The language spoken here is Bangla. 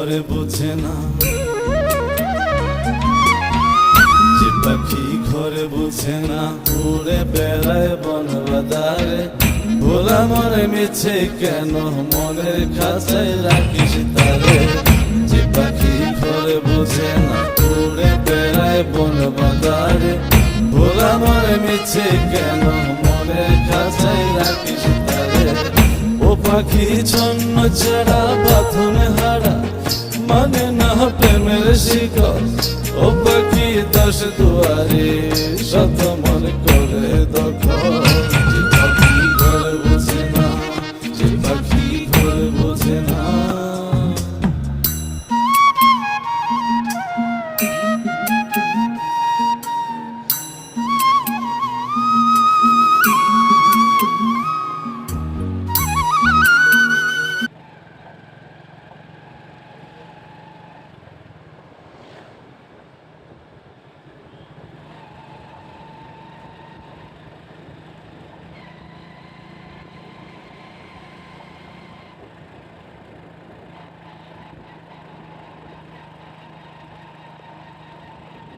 ঘরে বোঝে না, যে পাখি ঘরে বোঝে না, উড়ে বেড়ায় বন বাদারে। ভোলা মনে মিছে কেন মনের খাঁচায় রাখিস তারে। যে পাখি ঘরে বোঝে না, উড়ে বেড়ায় বন বাদারে। ভোলা মনে মিছে কেন মনের খাঁচায় রাখিস তারে। ও পাখি ছন্ন ছাড়া বাঁধনে হারা, মানে না প্রেমের শিকল। ও পাখি 10 দুয়ারে শত মন কর